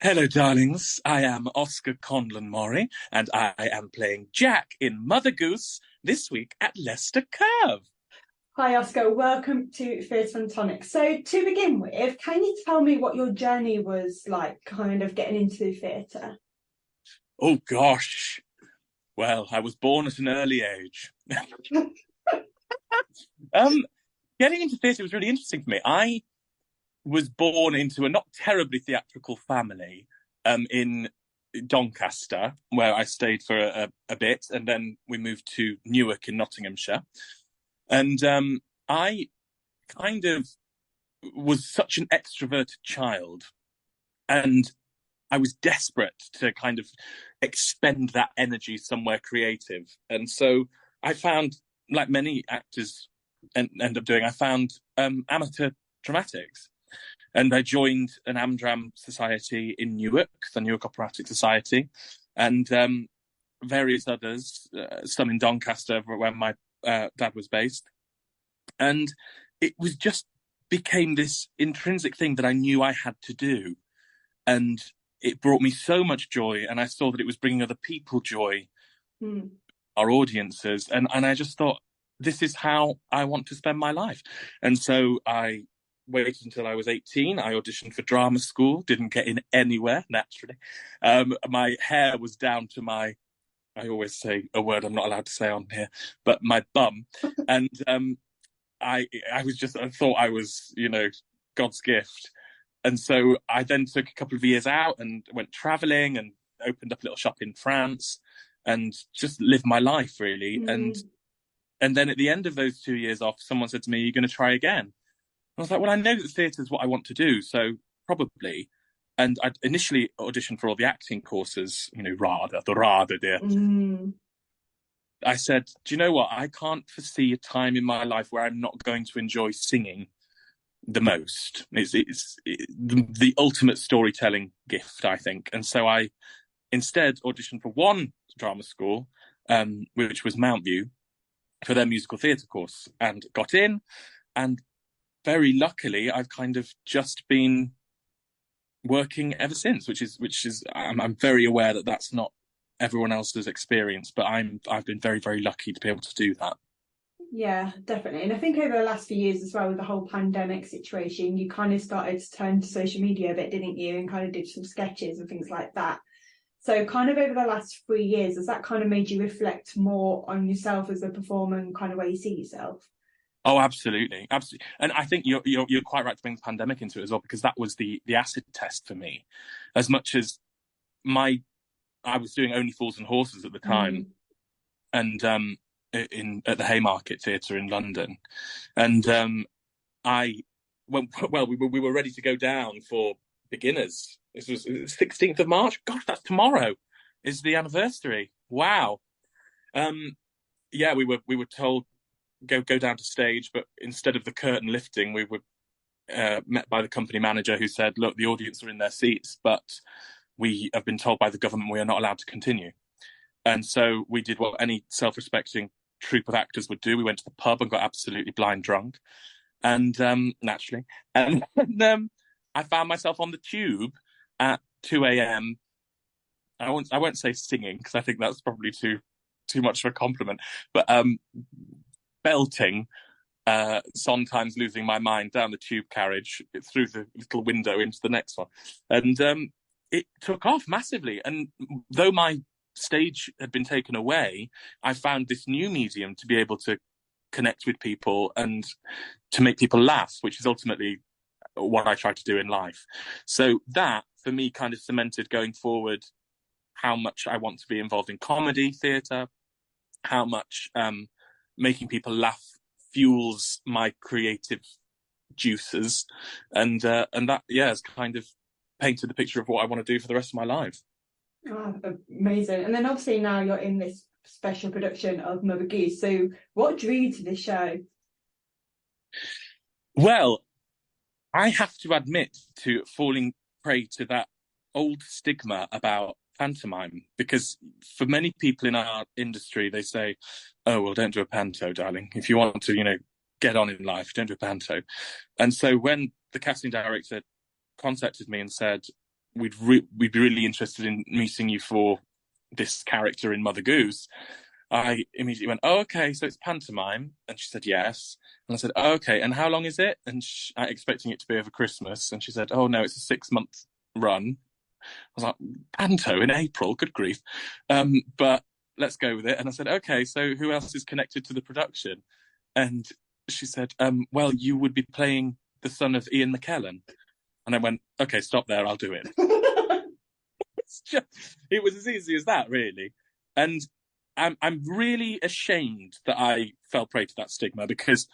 Hello, darlings. I am Oscar Conlon-Morrey, and I am playing Jack in Mother Goose this week at Leicester Curve. Hi Oscar, welcome to Theatre and Tonic. So to begin with, can you tell me what your journey was like, kind of getting into theatre? Oh, gosh. Well, I was born at an early age. um, Getting into theatre was really interesting for me. I was born into a not terribly theatrical family in Doncaster, where I stayed for a bit, and then we moved to Newark in Nottinghamshire. And I kind of was such an extroverted child, and I was desperate to kind of expend that energy somewhere creative. And so I found, like many actors end up doing, I found amateur dramatics. And I joined an Amdram society in Newark, the Newark Operatic Society, and various others, some in Doncaster, where my dad was based. And it was just became this intrinsic thing that I knew I had to do. And it brought me so much joy. And I saw that it was bringing other people joy, our audiences. And I just thought, this is how I want to spend my life. And so I waited until I was 18. I auditioned for drama school, didn't get in anywhere, naturally. My hair was down to my, I always say a word I'm not allowed to say on here, but my bum. And I thought I was, God's gift. And so I then took a couple of years out and went traveling and opened up a little shop in France and just lived my life, really. And then at the end of those 2 years off, someone said to me, "You're going to try again." I was like, well, I know that theatre is what I want to do, so probably. And I initially auditioned for all the acting courses, RADA, dear. I said, do you know what? I can't foresee a time in my life where I'm not going to enjoy singing the most. It's the ultimate storytelling gift, I think. And so I instead auditioned for one drama school, which was Mountview, for their musical theatre course, and got in. And very luckily, I've kind of just been working ever since, which is I'm very aware that that's not everyone else's experience, but I've been very, very lucky to be able to do that. Yeah, definitely. And I think over the last few years as well, with the whole pandemic situation, you kind of started to turn to social media a bit, didn't you? And kind of did some sketches and things like that. So kind of over the last 3 years, has that kind of made you reflect more on yourself as a performer and kind of where you see yourself? Oh, absolutely. Absolutely. And I think you're quite right to bring the pandemic into it as well, because that was the acid test for me. As much as I was doing Only Fools and Horses at the time, and at the Haymarket Theatre in London. And we were ready to go down for beginners. This was 16th of March. Gosh, that's tomorrow is the anniversary. Wow. Yeah, we were told go down to stage, but instead of the curtain lifting, we were met by the company manager, who said, look, the audience are in their seats, but we have been told by the government we are not allowed to continue. And so we did what any self-respecting troupe of actors would do. We went to the pub and got absolutely blind drunk, and naturally, and I found myself on the tube at 2 a.m. I won't say singing, because I think that's probably too much of a compliment, but belting Sometimes Losing My Mind down the tube carriage through the little window into the next one. And it took off massively. And though my stage had been taken away, I found this new medium to be able to connect with people and to make people laugh, which is ultimately what I try to do in life. So that, for me, kind of cemented going forward how much I want to be involved in comedy theatre, how much making people laugh fuels my creative juices, and that, has kind of painted the picture of what I want to do for the rest of my life. Oh, amazing. And then obviously now you're in this special production of Mother Goose. So what drew you to this show? Well, I have to admit to falling prey to that old stigma about pantomime, because for many people in our industry, they say, oh, well, don't do a panto, darling. If you want to, get on in life, don't do a panto. And so when the casting director contacted me and said, we'd be really interested in meeting you for this character in Mother Goose. I immediately went, oh, okay, so it's pantomime. And she said, yes. And I said, oh, okay, and how long is it? And I expecting it to be over Christmas. And she said, oh, no, it's a 6-month run. I was like, panto in April, good grief. But let's go with it. And I said, okay, so who else is connected to the production? And she said, well, you would be playing the son of Ian McKellen. And I went, okay, stop there, I'll do it. It was as easy as that, really. And I'm really ashamed that I fell prey to that stigma, because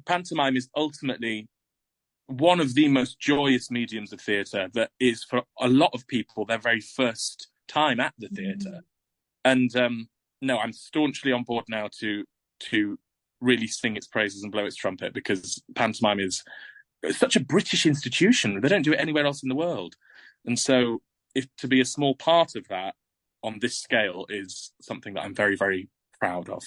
pantomime is ultimately one of the most joyous mediums of theatre that is, for a lot of people, their very first time at the theatre. And no, I'm staunchly on board now to really sing its praises and blow its trumpet, because pantomime is such a British institution. They don't do it anywhere else in the world. And so to be a small part of that on this scale is something that I'm very, very proud of.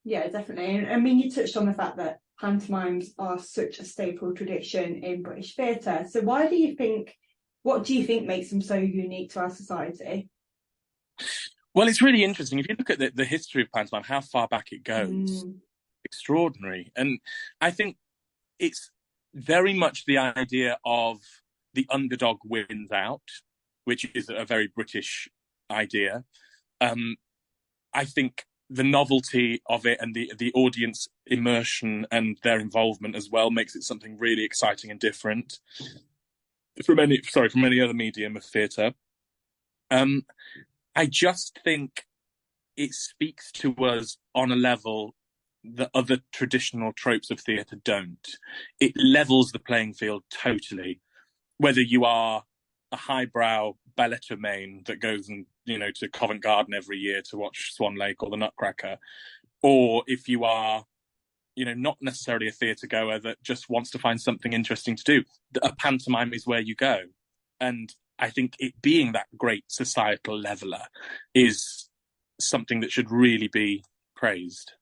Yeah, definitely. And I mean, you touched on the fact that pantomimes are such a staple tradition in British theatre. So what do you think makes them so unique to our society? Well, it's really interesting. If you look at the history of pantomime, how far back it goes, extraordinary. And I think it's very much the idea of the underdog wins out, which is a very British idea. I think the novelty of it and the audience immersion and their involvement as well makes it something really exciting and different from any other medium of theatre. I just think it speaks to us on a level that other traditional tropes of theatre don't. It levels the playing field totally, whether you are a highbrow balletter main that goes and, to Covent Garden every year to watch Swan Lake or the Nutcracker, or if you are, not necessarily a theatre goer that just wants to find something interesting to do, a pantomime is where you go. And I think it being that great societal leveller is something that should really be praised.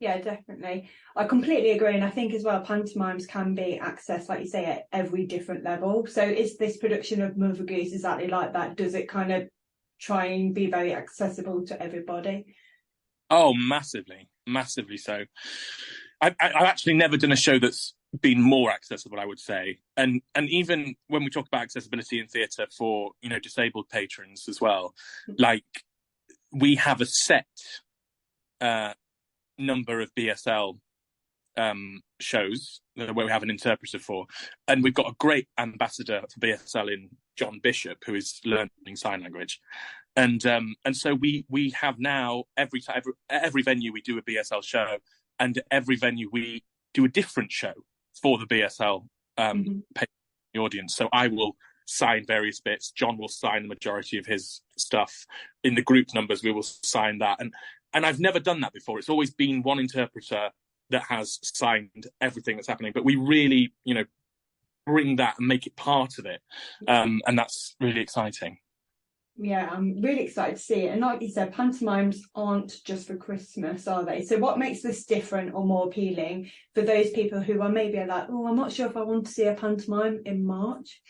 Yeah, definitely. I completely agree. And I think as well, pantomimes can be accessed, like you say, at every different level. So is this production of Mother Goose exactly like that? Does it kind of try and be very accessible to everybody? Oh, massively, massively so. I've actually never done a show that's been more accessible, I would say. And even when we talk about accessibility in theatre for, disabled patrons as well, like we have a set number of BSL shows where we have an interpreter for, and we've got a great ambassador for BSL in John Bishop, who is learning sign language, and so we have now every venue we do a BSL show, and every venue we do a different show for the BSL the audience. So I will sign various bits, John will sign the majority of his stuff. In the group numbers we will sign that, and I've never done that before. It's always been one interpreter that has signed everything that's happening. But we really, bring that and make it part of it. And that's really exciting. Yeah, I'm really excited to see it. And like you said, pantomimes aren't just for Christmas, are they? So what makes this different or more appealing for those people who are maybe like, oh, I'm not sure if I want to see a pantomime in March?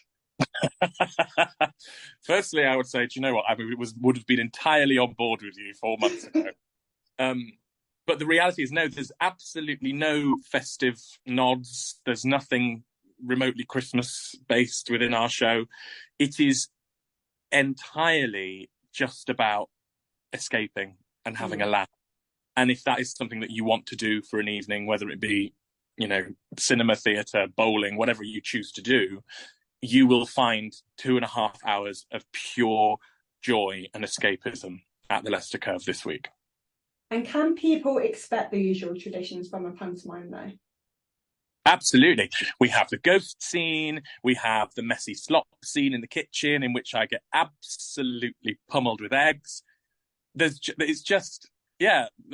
Firstly, I would say, do you know what? I mean, would have been entirely on board with you 4 months ago. But the reality is, no, there's absolutely no festive nods. There's nothing remotely Christmas-based within our show. It is entirely just about escaping and having a laugh. And if that is something that you want to do for an evening, whether it be, cinema, theatre, bowling, whatever you choose to do, you will find 2.5 hours of pure joy and escapism at the Leicester Curve this week. And can people expect the usual traditions from a pantomime, though? Absolutely. We have the ghost scene. We have the messy slop scene in the kitchen, in which I get absolutely pummeled with eggs. It's just,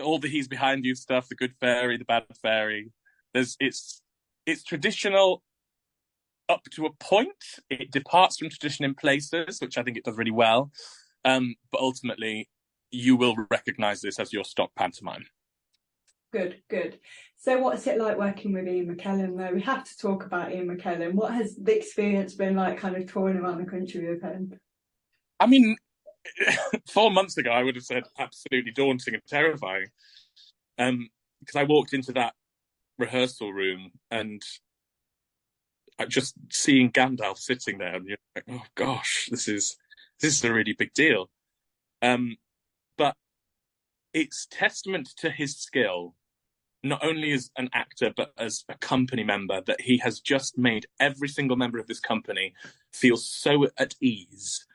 all the he's behind you stuff, the good fairy, the bad fairy. It's traditional up to a point. It departs from tradition in places, which I think it does really well. But ultimately, you will recognise this as your stock pantomime. Good. So what's it like working with Ian McKellen, though? We have to talk about Ian McKellen. What has the experience been like kind of touring around the country with him? I mean, 4 months ago, I would have said absolutely daunting and terrifying. Because I walked into that rehearsal room and just seeing Gandalf sitting there, and you're like, oh gosh, this is a really big deal. But it's testament to his skill, not only as an actor, but as a company member, that he has just made every single member of this company feel so at ease.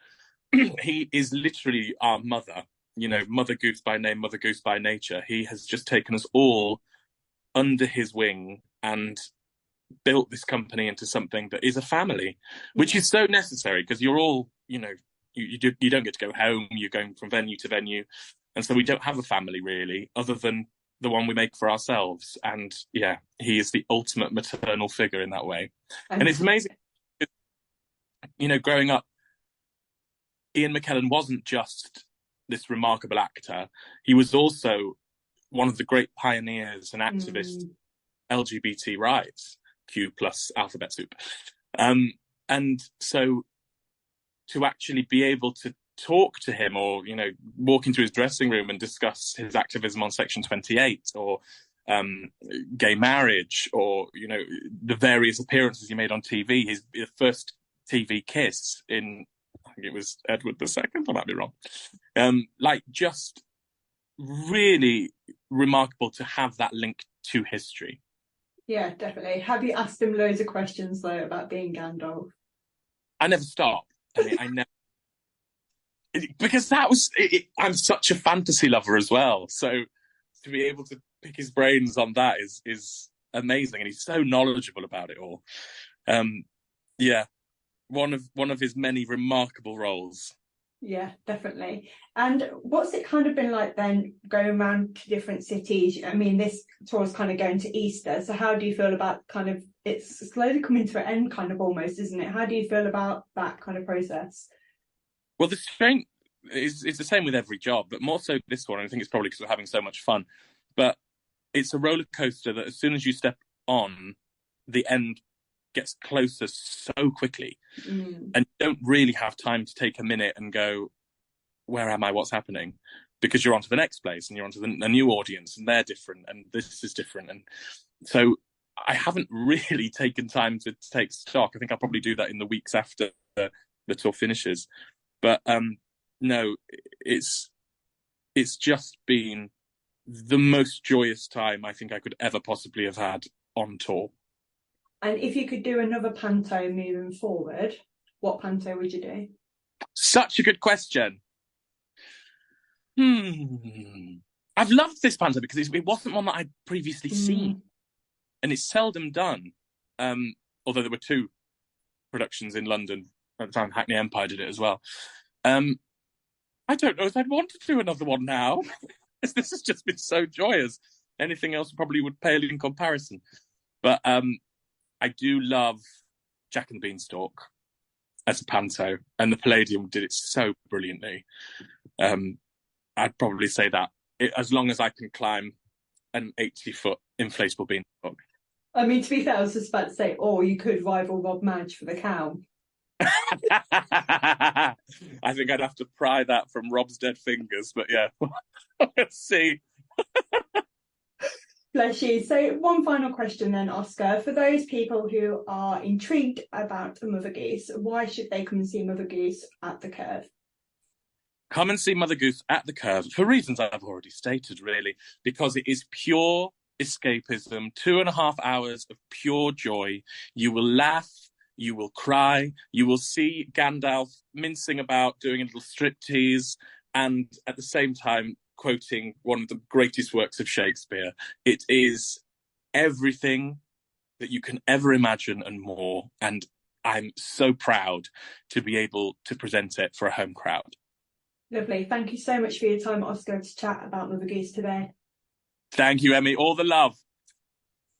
He is literally our mother, Mother Goose by name, Mother Goose by nature. He has just taken us all under his wing and built this company into something that is a family, which is so necessary, because you're all, you don't get to go home. You're going from venue to venue. And so we don't have a family really, other than the one we make for ourselves. And yeah, he is the ultimate maternal figure in that way. And it's amazing, growing up, Ian McKellen wasn't just this remarkable actor. He was also one of the great pioneers and activists, LGBT rights, Q plus alphabet soup. And so to actually be able to talk to him, or, walk into his dressing room and discuss his activism on Section 28 or gay marriage, or, the various appearances he made on TV, his first TV kiss in, I think it was Edward II, I might be wrong. Just really remarkable to have that link to history. Yeah, definitely. Have you asked him loads of questions, though, about being Gandalf? I never stop. I never. Because that was, I'm such a fantasy lover as well. So to be able to pick his brains on that is amazing. And he's so knowledgeable about it all. Yeah, one of his many remarkable roles. Yeah, definitely. And what's it kind of been like then, going around to different cities? I mean, this tour is kind of going to Easter. So how do you feel about it's slowly coming to an end, kind of almost, isn't it? How do you feel about that kind of process? Well, the strength is the same with every job, but more so this one. I think it's probably because we're having so much fun. But it's a roller coaster that as soon as you step on, the end gets closer so quickly. And you don't really have time to take a minute and go, where am I? What's happening? Because you're on to the next place, and you're on to a new audience, and they're different, and this is different. And so I haven't really taken time to take stock. I think I'll probably do that in the weeks after the tour finishes. But no, it's just been the most joyous time I think I could ever possibly have had on tour. And if you could do another panto moving forward, what panto would you do? Such a good question. I've loved this panto because it wasn't one that I'd previously seen, and it's seldom done. Although there were 2 productions in London at the time. Hackney Empire did it as well. I don't know if I'd want to do another one now. This has just been so joyous. Anything else probably would pale in comparison. But I do love Jack and the Beanstalk as a panto, and the Palladium did it so brilliantly. I'd probably say that, as long as I can climb an 80-foot inflatable beanstalk. I mean, to be fair, I was just about to say, you could rival Rob Madge for the cow. I think I'd have to pry that from Rob's dead fingers, but yeah, let's see. Bless you. So one final question then, Oscar. For those people who are intrigued about Mother Goose, why should they come and see Mother Goose at the Curve? Come and see Mother Goose at the Curve for reasons I've already stated, really, because it is pure escapism, 2.5 hours of pure joy. You will laugh, you will cry, you will see Gandalf mincing about, doing a little striptease, and at the same time quoting one of the greatest works of Shakespeare. It is everything that you can ever imagine and more, and I'm so proud to be able to present it for a home crowd. Lovely. Thank you so much for your time, Oscar, to chat about Mother Goose today. Thank you, Emmy. All the love.